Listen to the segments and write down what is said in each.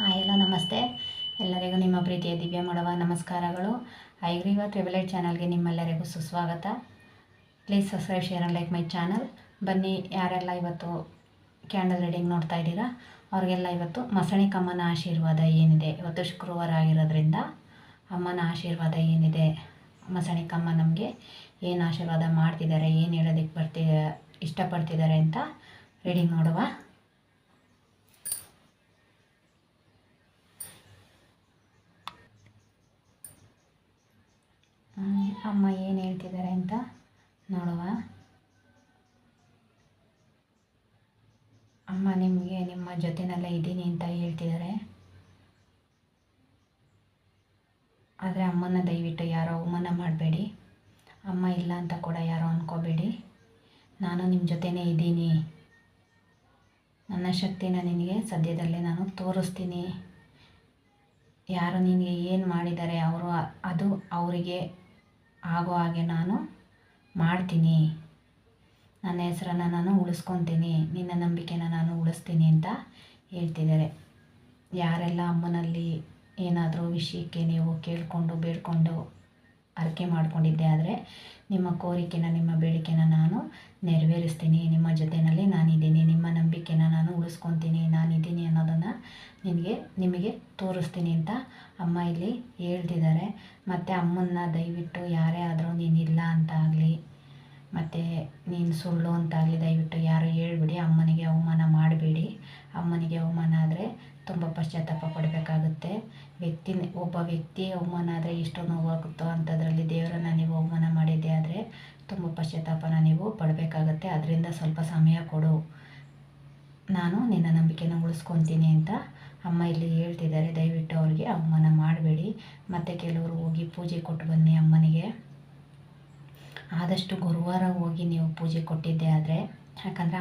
ಎಲ್ಲ ನಮಸ್ತೆ. ಎಲ್ಲರಿಗೂ ನಿಮ್ಮ ಪ್ರೀತಿಯ ದಿವ್ಯ ಮಾಡುವ ನಮಸ್ಕಾರಗಳು. ಐಗ್ರೀವ ಟ್ರಿಬಲೈಟ್ ಚಾನಲ್ಗೆ ನಿಮ್ಮೆಲ್ಲರಿಗೂ ಸುಸ್ವಾಗತ. Please subscribe, share and like my channel. ಬನ್ನಿ, ಯಾರೆಲ್ಲ ಇವತ್ತು ಕ್ಯಾಂಡಲ್ ರೀಡಿಂಗ್ ನೋಡ್ತಾ ಇದ್ದೀರಾ ಅವ್ರಿಗೆಲ್ಲ ಇವತ್ತು ಮಸಣಿಕಮ್ಮನ ಆಶೀರ್ವಾದ ಏನಿದೆ, ಇವತ್ತು ಶುಕ್ರವಾರ ಆಗಿರೋದ್ರಿಂದ ಅಮ್ಮನ ಆಶೀರ್ವಾದ ಏನಿದೆ, ಮಸಣಿಕಮ್ಮ ನಮಗೆ ಏನು ಆಶೀರ್ವಾದ ಮಾಡ್ತಿದ್ದಾರೆ, ಏನು ಹೇಳೋದಕ್ಕೆ ಇಷ್ಟಪಡ್ತಿದ್ದಾರೆ ಅಂತ ರೀಡಿಂಗ್ ನೋಡುವ. ಅಮ್ಮ ಏನು ಹೇಳ್ತಿದ್ದಾರೆ ಅಂತ ನೋಡುವ. ಅಮ್ಮ ನಿಮಗೆ ನಿಮ್ಮ ಜೊತೆನಲ್ಲೇ ಇದ್ದೀನಿ ಅಂತ ಹೇಳ್ತಿದ್ದಾರೆ. ಆದರೆ ಅಮ್ಮನ ದಯವಿಟ್ಟು ಯಾರೋ ಅವಮಾನ ಮಾಡಬೇಡಿ. ಅಮ್ಮ ಇಲ್ಲ ಅಂತ ಕೂಡ ಯಾರೋ ಅಂದ್ಕೋಬೇಡಿ. ನಾನು ನಿಮ್ಮ ಜೊತೆನೇ ಇದ್ದೀನಿ. ನನ್ನ ಶಕ್ತಿನ ನಿನಗೆ ಸದ್ಯದಲ್ಲೇ ನಾನು ತೋರಿಸ್ತೀನಿ. ಯಾರು ನಿನಗೆ ಏನು ಮಾಡಿದ್ದಾರೆ ಅದು ಅವರಿಗೆ ಆಗೋ ಹಾಗೆ ನಾನು ಮಾಡ್ತೀನಿ. ನನ್ನ ಹೆಸರನ್ನು ನಾನು ಉಳಿಸ್ಕೊತೀನಿ, ನಿನ್ನ ನಂಬಿಕೆನ ನಾನು ಉಳಿಸ್ತೀನಿ ಅಂತ ಹೇಳ್ತಿದ್ದಾರೆ. ಯಾರೆಲ್ಲ ಅಮ್ಮನಲ್ಲಿ ಏನಾದರೂ ವಿಷಯಕ್ಕೆ ನೀವು ಕೇಳಿಕೊಂಡು ಬೇಡ್ಕೊಂಡು ಹರಕೆ ಮಾಡ್ಕೊಂಡಿದ್ದೆ ಆದರೆ ನಿಮ್ಮ ಕೋರಿಕೆನ, ನಿಮ್ಮ ಬೇಡಿಕೆನ ನಾನು ನೆರವೇರಿಸ್ತೀನಿ. ನಿಮ್ಮ ಜೊತೆಯಲ್ಲಿ ನಾನಿದ್ದೀನಿ, ನಿಮ್ಮ ನಂಬಿಕೆನ ನಾನು ಉಳಿಸ್ಕೊತೀನಿ, ನಾನಿದ್ದೀನಿ ಅನ್ನೋದನ್ನು ನಿಮಗೆ ತೋರಿಸ್ತೀನಿ ಅಂತ ಅಮ್ಮ ಇಲ್ಲಿ ಹೇಳ್ತಿದ್ದಾರೆ. ಮತ್ತು ಅಮ್ಮನ್ನ ದಯವಿಟ್ಟು ಯಾರೇ ಆದರೂ ನೀನಿಲ್ಲ ಅಂತ ಆಗಲಿ, ಮತ್ತು ನೀನು ಸುಳ್ಳು ಅಂತಾಗಲಿ ದಯವಿಟ್ಟು ಯಾರು ಹೇಳ್ಬಿಡಿ. ಅಮ್ಮನಿಗೆ ಅವಮಾನ ಮಾಡಬೇಡಿ. ಅಮ್ಮನಿಗೆ ಅವಮಾನ ಆದರೆ ತುಂಬ ಪಶ್ಚಾತ್ತಾಪ ಪಡಬೇಕಾಗುತ್ತೆ. ಒಬ್ಬ ವ್ಯಕ್ತಿ ಅವಮಾನ ಆದರೆ ಎಷ್ಟು ನೋವಾಗುತ್ತೋ ಅಂಥದ್ರಲ್ಲಿ ದೇವರನ್ನು ನೀವು ಅವಮಾನ ಮಾಡಿದ್ದೆ ಆದರೆ ತುಂಬ ಪಶ್ಚಾತ್ತಾಪನ ನೀವು ಪಡಬೇಕಾಗತ್ತೆ. ಅದರಿಂದ ಸ್ವಲ್ಪ ಸಮಯ ಕೊಡು, ನಾನು ನಿನ್ನ ನಂಬಿಕೆನ ಉಳಿಸ್ಕೊತೀನಿ ಅಂತ ಅಮ್ಮ ಇಲ್ಲಿ ಹೇಳ್ತಿದ್ದಾರೆ. ದಯವಿಟ್ಟು ಅವ್ರಿಗೆ ಅವಮಾನ ಮಾಡಬೇಡಿ. ಮತ್ತು ಕೆಲವರು ಹೋಗಿ ಪೂಜೆ ಕೊಟ್ಟು ಬನ್ನಿ ಅಮ್ಮನಿಗೆ. ಆದಷ್ಟು ಗುರುವಾರ ಹೋಗಿ ನೀವು ಪೂಜೆ ಕೊಟ್ಟಿದ್ದೆ ಆದರೆ, ಯಾಕಂದರೆ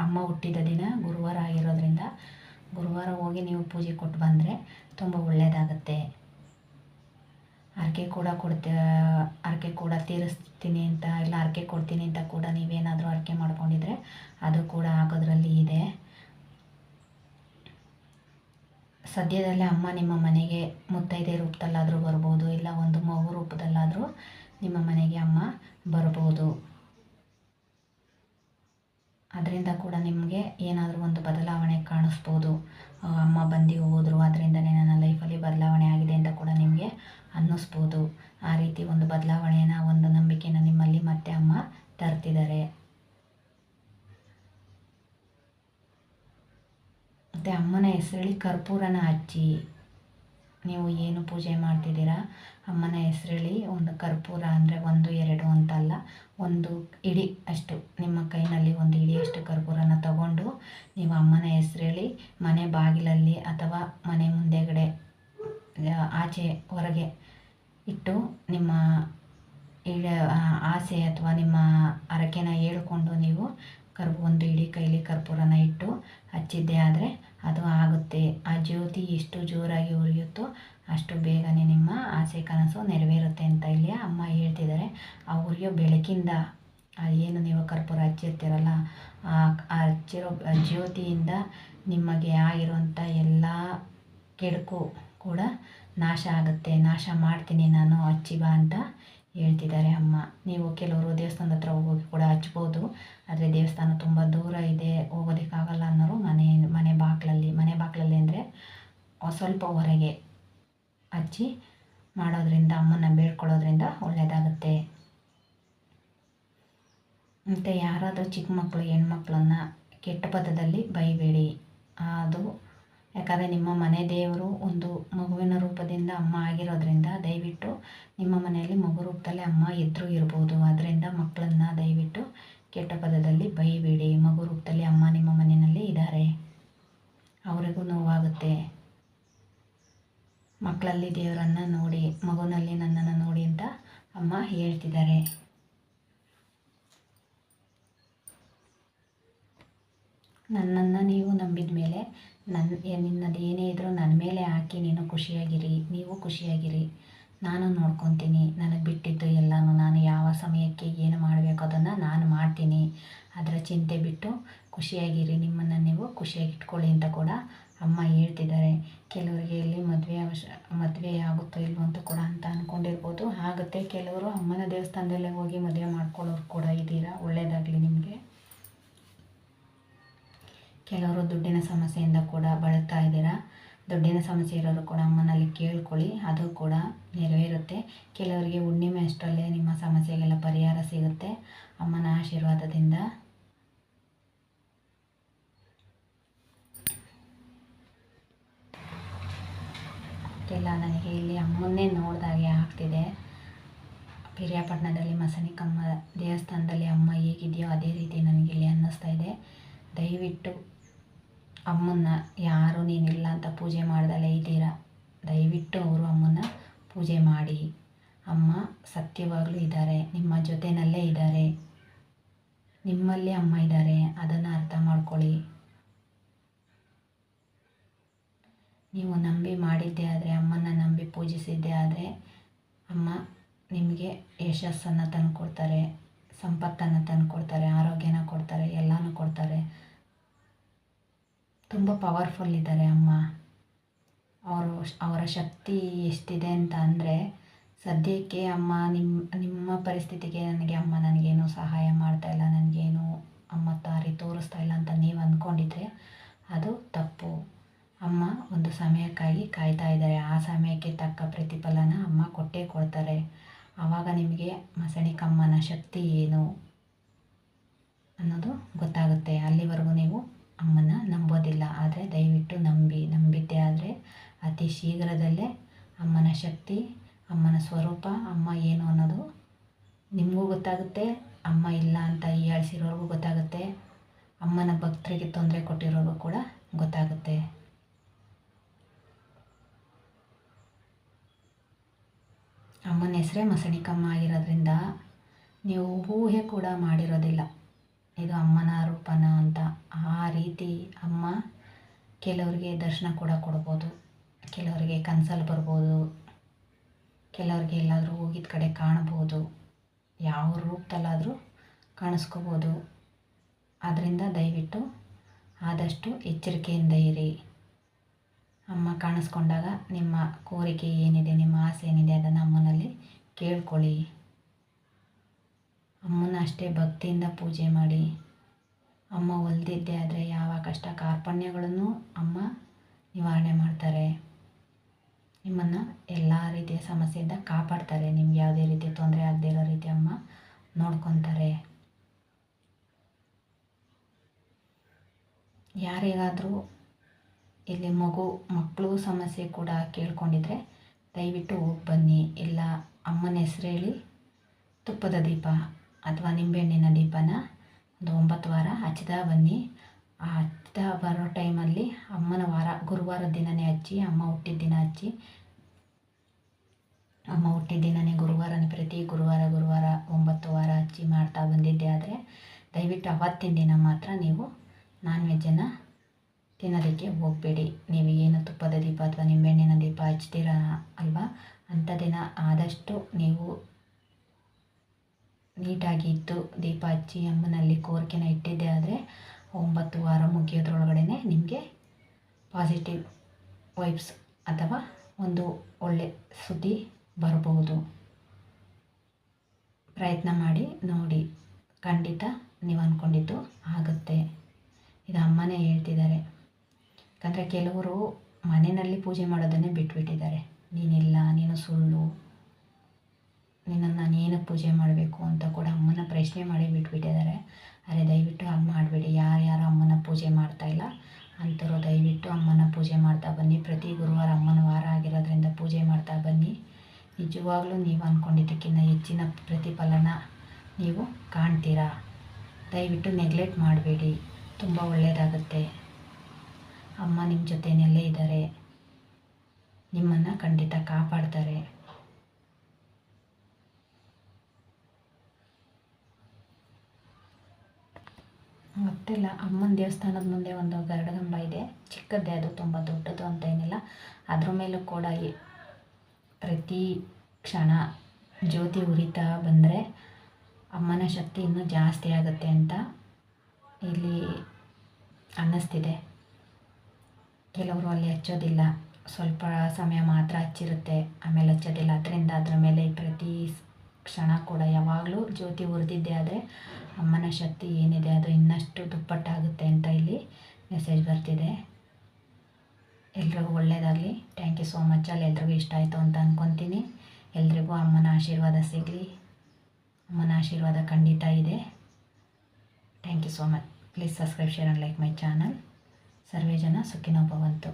ಅಮ್ಮ ಹುಟ್ಟಿದ ದಿನ ಗುರುವಾರ ಆಗಿರೋದ್ರಿಂದ ಗುರುವಾರ ಹೋಗಿ ನೀವು ಪೂಜೆ ಕೊಟ್ಟು ಬಂದರೆ ತುಂಬ ಒಳ್ಳೆಯದಾಗತ್ತೆ. ಹರಕೆ ಕೂಡ ತೀರಿಸ್ತೀನಿ ಅಂತ, ಇಲ್ಲ ಹರಕೆ ಕೊಡ್ತೀನಿ ಅಂತ ಕೂಡ ನೀವೇನಾದರೂ ಹರಕೆ ಮಾಡ್ಕೊಂಡಿದ್ರೆ ಅದು ಕೂಡ ಆಗೋದ್ರಲ್ಲಿ ಇದೆ. ಸದ್ಯದಲ್ಲೇ ಅಮ್ಮ ನಿಮ್ಮ ಮನೆಗೆ ಮುತ್ತೈದೆ ರೂಪದಲ್ಲಾದರೂ ಬರ್ಬೋದು, ಇಲ್ಲ ಒಂದು ಮಗು ರೂಪದಲ್ಲಾದರೂ ನಿಮ್ಮ ಮನೆಗೆ ಅಮ್ಮ ಬರ್ಬೋದು. ಅದರಿಂದ ಕೂಡ ನಿಮಗೆ ಏನಾದರೂ ಒಂದು ಬದಲಾವಣೆ ಕಾಣಿಸ್ಬೋದು. ಅಮ್ಮ ಬಂದು ಹೋದ್ರು, ಅದರಿಂದನೇ ನನ್ನ ಲೈಫಲ್ಲಿ ಬದಲಾವಣೆ ಆಗಿದೆ ಅಂತ ಕೂಡ ನಿಮಗೆ ಅನ್ನಿಸ್ಬೋದು. ಆ ರೀತಿ ಒಂದು ಬದಲಾವಣೆನ, ಒಂದು ನಂಬಿಕೆನ ನಿಮ್ಮಲ್ಲಿ ಮತ್ತೆ ಅಮ್ಮ ತರ್ತಿದ್ದಾರೆ. ಮತ್ತು ಅಮ್ಮನ ಹೆಸರಲ್ಲಿ ಕರ್ಪೂರನ ಹಚ್ಚಿ, ನೀವು ಏನು ಪೂಜೆ ಮಾಡ್ತಿದ್ದೀರಾ ಅಮ್ಮನ ಹೆಸರಲ್ಲಿ ಒಂದು ಕರ್ಪೂರ, ಅಂದರೆ 1, 2 ಅಂತಲ್ಲ, ಒಂದು ಇಡಿ ಅಷ್ಟು, ನಿಮ್ಮ ಕೈನಲ್ಲಿ ಒಂದು ಇಡಿಯಷ್ಟು ಕರ್ಪೂರನ ತಗೊಂಡು ನೀವು ಅಮ್ಮನ ಹೆಸರಲ್ಲಿ ಮನೆ ಬಾಗಿಲಲ್ಲಿ ಅಥವಾ ಮನೆ ಮುಂದೆಗಡೆ ಆಚೆ ಹೊರಗೆ ಇಟ್ಟು ನಿಮ್ಮ ಆಸೆ ಅಥವಾ ನಿಮ್ಮ ಹರಕೆನ ಹೇಳ್ಕೊಂಡು ನೀವು ಒಂದು ಇಡೀ ಕೈಲಿ ಕರ್ಪೂರನ ಇಟ್ಟು ಹಚ್ಚಿದ್ದೆ ಆದರೆ ಅದು ಆಗುತ್ತೆ. ಆ ಜ್ಯೋತಿ ಎಷ್ಟು ಜೋರಾಗಿ ಉರಿಯುತ್ತೋ ಅಷ್ಟು ಬೇಗನೆ ನಿಮ್ಮ ಆಸೆ ಕನಸು ನೆರವೇರುತ್ತೆ ಅಂತ ಇಲ್ಲಿ ಅಮ್ಮ ಹೇಳ್ತಿದ್ದಾರೆ. ಆ ಉರಿಯೋ ಬೆಳಕಿಂದ, ಏನು ನೀವು ಕರ್ಪೂರ ಹಚ್ಚಿರ್ತೀರಲ್ಲ, ಆ ಹಚ್ಚಿರೋ ಜ್ಯೋತಿಯಿಂದ ನಿಮಗೆ ಆಗಿರುವಂಥ ಎಲ್ಲ ಕೆಡುಕು ಕೂಡ ನಾಶ ಆಗುತ್ತೆ. ನಾಶ ಮಾಡ್ತೀನಿ ನಾನು, ಹಚ್ಚಿ ಬಾ ಅಂತ ಹೇಳ್ತಿದ್ದಾರೆ ಅಮ್ಮ. ನೀವು ಕೆಲವರು ದೇವಸ್ಥಾನದ ಹತ್ರ ಹೋಗಿ ಕೂಡ ಹಚ್ಬೋದು, ಆದರೆ ದೇವಸ್ಥಾನ ತುಂಬ ದೂರ ಇದೆ, ಹೋಗೋದಕ್ಕಾಗಲ್ಲ ಅನ್ನೋರು ಮನೆ ಬಾಗಿಲಲ್ಲಿ ಅಂದರೆ ಸ್ವಲ್ಪ ಹೊರಗೆ ಹಚ್ಚಿ ಮಾಡೋದ್ರಿಂದ, ಅಮ್ಮನ ಬೇಡ್ಕೊಳ್ಳೋದ್ರಿಂದ ಒಳ್ಳೆಯದಾಗುತ್ತೆ. ಮತ್ತು ಯಾರಾದರೂ ಚಿಕ್ಕ ಮಕ್ಕಳು, ಹೆಣ್ಮಕ್ಳನ್ನ ಕೆಟ್ಟ ಪದದಲ್ಲಿ ಬೈಬೇಡಿ. ಅದು ಯಾಕಂದರೆ ನಿಮ್ಮ ಮನೆ ದೇವರು ಒಂದು ಮಗುವಿನ ರೂಪದಿಂದ ಅಮ್ಮ ಆಗಿರೋದ್ರಿಂದ ದಯವಿಟ್ಟು ನಿಮ್ಮ ಮನೆಯಲ್ಲಿ ಮಗು ರೂಪದಲ್ಲಿ ಅಮ್ಮ ಇರ್ಬೋದು. ಅದರಿಂದ ಮಕ್ಕಳನ್ನ ದಯವಿಟ್ಟು ಕೆಟ್ಟ ಪದದಲ್ಲಿ ಬೈಬೇಡಿ. ಮಗು ರೂಪದಲ್ಲಿ ಅಮ್ಮ ನಿಮ್ಮ ಮನೆಯಲ್ಲಿ ಇದ್ದಾರೆ, ಅವರಿಗೂ ನೋವಾಗುತ್ತೆ. ಮಕ್ಕಳಲ್ಲಿ ದೇವರನ್ನು ನೋಡಿ, ಮಗುನಲ್ಲಿ ನನ್ನನ್ನು ನೋಡಿ ಅಂತ ಅಮ್ಮ ಹೇಳ್ತಿದ್ದಾರೆ. ನನ್ನನ್ನು ನೀವು ನಂಬಿದ ಮೇಲೆ ನಿನ್ನದು ಏನೇ ಇದ್ರೂ ನನ್ನ ಮೇಲೆ ಹಾಕಿ ನೀನು ಖುಷಿಯಾಗಿರಿ, ನೀವು ಖುಷಿಯಾಗಿರಿ. ನಾನು ನೋಡ್ಕೊತೀನಿ. ನನಗೆ ಬಿಟ್ಟಿದ್ದು ಎಲ್ಲನೂ ನಾನು ಯಾವ ಸಮಯಕ್ಕೆ ಏನು ಮಾಡಬೇಕು ಅದನ್ನು ನಾನು ಮಾಡ್ತೀನಿ. ಅದರ ಚಿಂತೆ ಬಿಟ್ಟು ಖುಷಿಯಾಗಿರಿ, ನಿಮ್ಮನ್ನು ನೀವು ಖುಷಿಯಾಗಿ ಇಟ್ಕೊಳ್ಳಿ ಅಂತ ಕೂಡ ಅಮ್ಮ ಹೇಳ್ತಿದ್ದಾರೆ. ಕೆಲವರಿಗೆ ಇಲ್ಲಿ ಮದುವೆ ಆಗುತ್ತೋ ಇಲ್ವೋ ಅಂತ ಕೂಡ ಅಂತ ಅಂದ್ಕೊಂಡಿರ್ಬೋದು. ಆಗುತ್ತೆ. ಕೆಲವರು ಅಮ್ಮನ ದೇವಸ್ಥಾನದಲ್ಲೇ ಹೋಗಿ ಮದುವೆ ಮಾಡ್ಕೊಳ್ಳೋರು ಕೂಡ ಇದ್ದೀರಾ. ಒಳ್ಳೆಯದಾಗಲಿ ನಿಮಗೆ. ಕೆಲವರು ದುಡ್ಡಿನ ಸಮಸ್ಯೆಯಿಂದ ಕೂಡ ಬಳಲ್ತಾ ಇದ್ದೀರಾ. ದುಡ್ಡಿನ ಸಮಸ್ಯೆ ಇರೋರು ಕೂಡ ಅಮ್ಮನಲ್ಲಿ ಕೇಳ್ಕೊಳ್ಳಿ, ಅದು ಕೂಡ ನೆರವೇರುತ್ತೆ. ಕೆಲವರಿಗೆ ಹುಣ್ಣಿಮೆ ಅಷ್ಟರಲ್ಲೇ ನಿಮ್ಮ ಸಮಸ್ಯೆಗೆಲ್ಲ ಪರಿಹಾರ ಸಿಗುತ್ತೆ ಅಮ್ಮನ ಆಶೀರ್ವಾದದಿಂದ. ಇಲ್ಲ, ನನಗೆ ಇಲ್ಲಿ ಅಮ್ಮನ್ನೇ ನೋಡಿದಾಗೆ ಆಗ್ತಿದೆ. ಪಿರಿಯಾಪಟ್ಟಣದಲ್ಲಿ ಮಸಣಿಕಮ್ಮ ದೇವಸ್ಥಾನದಲ್ಲಿ ಅಮ್ಮ ಹೇಗಿದೆಯೋ ಅದೇ ರೀತಿ ನನಗೆ ಇಲ್ಲಿ ಅನ್ನಿಸ್ತಾ ಇದೆ. ದಯವಿಟ್ಟು ಅಮ್ಮನ್ನ ಯಾರು ನೀನಿಲ್ಲ ಅಂತ ಪೂಜೆ ಮಾಡ್ದಲೇ ಇದ್ದೀರಾ, ದಯವಿಟ್ಟು ಅವರು ಅಮ್ಮನ ಪೂಜೆ ಮಾಡಿ. ಅಮ್ಮ ಸತ್ಯವಾಗಲೂ ಇದ್ದಾರೆ, ನಿಮ್ಮ ಜೊತೆಯಲ್ಲೇ ಇದ್ದಾರೆ, ನಿಮ್ಮಲ್ಲಿ ಅಮ್ಮ ಇದ್ದಾರೆ, ಅದನ್ನು ಅರ್ಥ ಮಾಡ್ಕೊಳ್ಳಿ. ನೀವು ನಂಬಿ ಮಾಡಿದ್ದೇ ಆದರೆ, ಅಮ್ಮನ ನಂಬಿ ಪೂಜಿಸಿದ್ದೇ ಆದರೆ ಅಮ್ಮ ನಿಮಗೆ ಯಶಸ್ಸನ್ನು ತಂದುಕೊಡ್ತಾರೆ, ಸಂಪತ್ತನ್ನು ತಂದುಕೊಡ್ತಾರೆ, ಆರೋಗ್ಯನ ಕೊಡ್ತಾರೆ, ಎಲ್ಲನೂ ಕೊಡ್ತಾರೆ. ತುಂಬ ಪವರ್ಫುಲ್ ಇದ್ದಾರೆ ಅಮ್ಮ. ಅವರ ಶಕ್ತಿ ಎಷ್ಟಿದೆ ಅಂತ ಅಂದರೆ, ಸದ್ಯಕ್ಕೆ ಅಮ್ಮ ನಿಮ್ಮ ಪರಿಸ್ಥಿತಿಗೆ ನನಗೇನು ಸಹಾಯ ಮಾಡ್ತಾಯಿಲ್ಲ, ನನಗೇನು ಅಮ್ಮ ದಾರಿ ತೋರಿಸ್ತಾ ಇಲ್ಲ ಅಂತ ನೀವು ಅಂದ್ಕೊಂಡಿದ್ರೆ ಅದು ತಪ್ಪು. ಅಮ್ಮ ಒಂದು ಸಮಯಕ್ಕಾಗಿ ಕಾಯ್ತಾ ಇದ್ದಾರೆ. ಆ ಸಮಯಕ್ಕೆ ತಕ್ಕ ಪ್ರತಿಫಲನ ಅಮ್ಮ ಕೊಟ್ಟೇ ಕೊಡ್ತಾರೆ. ಆವಾಗ ನಿಮಗೆ ಮಸಣಿಕಮ್ಮನ ಶಕ್ತಿ ಏನು ಅನ್ನೋದು ಗೊತ್ತಾಗುತ್ತೆ. ಅಲ್ಲಿವರೆಗೂ ನೀವು ಅಮ್ಮನ ನಂಬೋದಿಲ್ಲ, ಆದರೆ ದಯವಿಟ್ಟು ನಂಬಿದ್ದೆ ಆದರೆ ಅತಿ ಶೀಘ್ರದಲ್ಲೇ ಅಮ್ಮನ ಶಕ್ತಿ, ಅಮ್ಮನ ಸ್ವರೂಪ, ಅಮ್ಮ ಏನು ಅನ್ನೋದು ನಿಮಗೂ ಗೊತ್ತಾಗುತ್ತೆ. ಅಮ್ಮ ಇಲ್ಲ ಅಂತ ಹೀಯಾಳಿಸಿರೋರ್ಗೂ ಗೊತ್ತಾಗುತ್ತೆ. ಅಮ್ಮನ ಭಕ್ತರಿಗೆ ತೊಂದರೆ ಕೊಟ್ಟಿರೋರ್ಗೂ ಕೂಡ ಗೊತ್ತಾಗುತ್ತೆ. ಅಮ್ಮನ ಹೆಸರೇ ಮಸಣಿಕಮ್ಮ ಆಗಿರೋದ್ರಿಂದ ನೀವು ಊಹೆ ಕೂಡ ಮಾಡಿರೋದಿಲ್ಲ ಇದು ಅಮ್ಮನ ರೂಪನ ಅಂತ. ಆ ರೀತಿ ಅಮ್ಮ ಕೆಲವರಿಗೆ ದರ್ಶನ ಕೂಡ ಕೊಡ್ಬೋದು, ಕೆಲವರಿಗೆ ಕನಸಲ್ಲಿ ಬರ್ಬೋದು, ಕೆಲವರಿಗೆ ಎಲ್ಲಾದರೂ ಹೋಗಿದ್ದ ಕಡೆ ಕಾಣ್ಬೋದು, ಯಾವ ರೂಪದಲ್ಲಾದರೂ ಕಾಣಿಸ್ಕೋಬೋದು. ಆದ್ದರಿಂದ ದಯವಿಟ್ಟು ಆದಷ್ಟು ಎಚ್ಚರಿಕೆಯಿಂದ ಇರಿ. ಅಮ್ಮ ಕಾಣಿಸ್ಕೊಂಡಾಗ ನಿಮ್ಮ ಕೋರಿಕೆ ಏನಿದೆ, ನಿಮ್ಮ ಆಸೆ ಏನಿದೆ ಅದನ್ನು ಅಮ್ಮನಲ್ಲಿ ಕೇಳ್ಕೊಳ್ಳಿ. ಅಮ್ಮನ ಅಷ್ಟೇ ಭಕ್ತಿಯಿಂದ ಪೂಜೆ ಮಾಡಿ. ಅಮ್ಮ ಒಲ್ದಿದ್ದೆ ಆದರೆ ಯಾವ ಕಷ್ಟ ಕಾರ್ಪಣ್ಯಗಳನ್ನು ಅಮ್ಮ ನಿವಾರಣೆ ಮಾಡ್ತಾರೆ. ನಿಮ್ಮನ್ನು ಎಲ್ಲ ರೀತಿಯ ಸಮಸ್ಯೆಯಿಂದ ಕಾಪಾಡ್ತಾರೆ. ನಿಮ್ಗೆ ಯಾವುದೇ ರೀತಿಯ ತೊಂದರೆ ಆಗದೇ ಇರೋ ರೀತಿ ಅಮ್ಮ ನೋಡ್ಕೊತಾರೆ. ಯಾರಿಗಾದರೂ ಇಲ್ಲಿ ಮಕ್ಕಳು ಸಮಸ್ಯೆ ಕೂಡ ಕೇಳ್ಕೊಂಡಿದ್ರೆ ದಯವಿಟ್ಟು ಹೋಗಿ ಬನ್ನಿ. ಇಲ್ಲ ಅಮ್ಮನ ಹೆಸರು ಹೇಳಿ ತುಪ್ಪದ ದೀಪ ಅಥವಾ ನಿಂಬೆಹಣ್ಣಿನ ದೀಪನ ಒಂದು 9 ವಾರ ಹಚ್ತಾ ಬನ್ನಿ. ಆ ಹಚ್ತಾ ಬರೋ ಟೈಮಲ್ಲಿ ಅಮ್ಮನ ಗುರುವಾರದ ದಿನವೇ ಹಚ್ಚಿ, ಅಮ್ಮ ಹುಟ್ಟಿದ ದಿನ ಹಚ್ಚಿ. ಅಮ್ಮ ಹುಟ್ಟಿದ ದಿನವೇ ಗುರುವಾರನೇ, ಪ್ರತಿ ಗುರುವಾರ 9 ವಾರ ಹಚ್ಚಿ ಮಾಡ್ತಾ ಬಂದಿದ್ದೆ ಆದರೆ ದಯವಿಟ್ಟು ಅವತ್ತಿನ ದಿನ ಮಾತ್ರ ನೀವು ನಾನ್ ವೆಜ್ಜನ್ನು ತಿನ್ನೋದಕ್ಕೆ ಹೋಗಬೇಡಿ. ನೀವು ಏನು ತುಪ್ಪದ ದೀಪ ಅಥವಾ ನಿಂಬೆಹಣ್ಣಿನ ದೀಪ ಹಚ್ತೀರಾ ಅಲ್ವಾ, ಅಂಥ ದಿನ ಆದಷ್ಟು ನೀವು ನೀಟಾಗಿ ಇದ್ದು ದೀಪ ಹಚ್ಚಿ ಅಮ್ಮನಲ್ಲಿ ಕೋರಿಕೆನ ಇಟ್ಟಿದ್ದೆ ಆದರೆ 9 ವಾರ ಮುಗಿಯೋದ್ರೊಳಗಡೆ ನಿಮಗೆ ಪಾಸಿಟಿವ್ ವೈಬ್ಸ್ ಅಥವಾ ಒಂದು ಒಳ್ಳೆ ಸುದ್ದಿ ಬರ್ಬೋದು. ಪ್ರಯತ್ನ ಮಾಡಿ ನೋಡಿ, ಖಂಡಿತ ನೀವು ಅಂದ್ಕೊಂಡಿದ್ದು ಆಗುತ್ತೆ. ಇದು ಅಮ್ಮನೇ ಹೇಳ್ತಿದ್ದಾರೆ. ಯಾಕಂದರೆ ಕೆಲವರು ಮನೆಯಲ್ಲಿ ಪೂಜೆ ಮಾಡೋದನ್ನೇ ಬಿಟ್ಬಿಟ್ಟಿದ್ದಾರೆ. ನೀನಿಲ್ಲ, ನೀನು ಸುಳ್ಳು, ನಿನ್ನನ್ನು ನೀನು ಪೂಜೆ ಮಾಡಬೇಕು ಅಂತ ಕೂಡ ಅಮ್ಮನ ಪ್ರಶ್ನೆ ಮಾಡಿ ಬಿಟ್ಬಿಟ್ಟಿದ್ದಾರೆ. ಆದರೆ ದಯವಿಟ್ಟು ಹಾಗೆ ಮಾಡಬೇಡಿ. ಯಾರ್ಯಾರು ಅಮ್ಮನ ಪೂಜೆ ಮಾಡ್ತಾಯಿಲ್ಲ ಅಂಥವ್ರು ದಯವಿಟ್ಟು ಅಮ್ಮನ ಪೂಜೆ ಮಾಡ್ತಾ ಬನ್ನಿ. ಪ್ರತಿ ಗುರುವಾರ ಅಮ್ಮನ ವಾರ ಆಗಿರೋದ್ರಿಂದ ಪೂಜೆ ಮಾಡ್ತಾ ಬನ್ನಿ. ನಿಜವಾಗ್ಲೂ ನೀವು ಅಂದ್ಕೊಂಡಿದ್ದಕ್ಕಿಂತ ಹೆಚ್ಚಿನ ಪ್ರತಿಫಲನ ನೀವು ಕಾಣ್ತೀರಾ. ದಯವಿಟ್ಟು ನೆಗ್ಲೆಕ್ಟ್ ಮಾಡಬೇಡಿ, ತುಂಬ ಒಳ್ಳೆಯದಾಗುತ್ತೆ. ಅಮ್ಮ ನಿಮ್ಮ ಜೊತೆಯಲ್ಲೇ ಇದ್ದಾರೆ, ನಿಮ್ಮನ್ನು ಖಂಡಿತ ಕಾಪಾಡ್ತಾರೆ. ಗೊತ್ತಿಲ್ಲ, ಅಮ್ಮನ ದೇವಸ್ಥಾನದ ಮುಂದೆ ಒಂದು ಗರುಡಗಂಬ ಇದೆ, ಚಿಕ್ಕದ್ದೇ, ಅದು ತುಂಬ ದೊಡ್ಡದು ಅಂತ ಏನಿಲ್ಲ. ಅದ್ರ ಮೇಲೂ ಕೂಡ ಪ್ರತಿ ಕ್ಷಣ ಜ್ಯೋತಿ ಉರಿತಾ ಬಂದರೆ ಅಮ್ಮನ ಶಕ್ತಿ ಇನ್ನೂ ಜಾಸ್ತಿ ಆಗುತ್ತೆ ಅಂತ ಇಲ್ಲಿ ಅನ್ನಿಸ್ತಿದೆ. ಕೆಲವರು ಅಲ್ಲಿ ಹಚ್ಚೋದಿಲ್ಲ, ಸ್ವಲ್ಪ ಸಮಯ ಮಾತ್ರ ಹಚ್ಚಿರುತ್ತೆ, ಆಮೇಲೆ ಹಚ್ಚೋದಿಲ್ಲ. ಅದರಿಂದ ಅದ್ರ ಮೇಲೆ ಪ್ರತಿ ಕ್ಷಣ ಕೂಡ ಯಾವಾಗಲೂ ಜ್ಯೋತಿ ಉರಿದಿದ್ದೆ ಆದರೆ ಅಮ್ಮನ ಶಕ್ತಿ ಏನಿದೆ ಅದು ಇನ್ನಷ್ಟು ದುಪ್ಪಟ್ಟಾಗುತ್ತೆ ಅಂತ ಇಲ್ಲಿ ಮೆಸೇಜ್ ಬರ್ತಿದೆ. ಎಲ್ರಿಗೂ ಒಳ್ಳೆಯದಾಗಲಿ. Thank you so much. ಅಲ್ಲಿ ಎಲ್ರಿಗೂ ಇಷ್ಟ ಆಯಿತು ಅಂತ ಅಂದ್ಕೊತೀನಿ. ಎಲ್ರಿಗೂ ಅಮ್ಮನ ಆಶೀರ್ವಾದ ಸಿಗಲಿ. ಅಮ್ಮನ ಆಶೀರ್ವಾದ ಖಂಡಿತ ಇದೆ. Thank you so much. Please subscribe, share and like my channel. ಸರ್ವೇ ಜನ ಸುಖಿನೋ ಭವಂತು.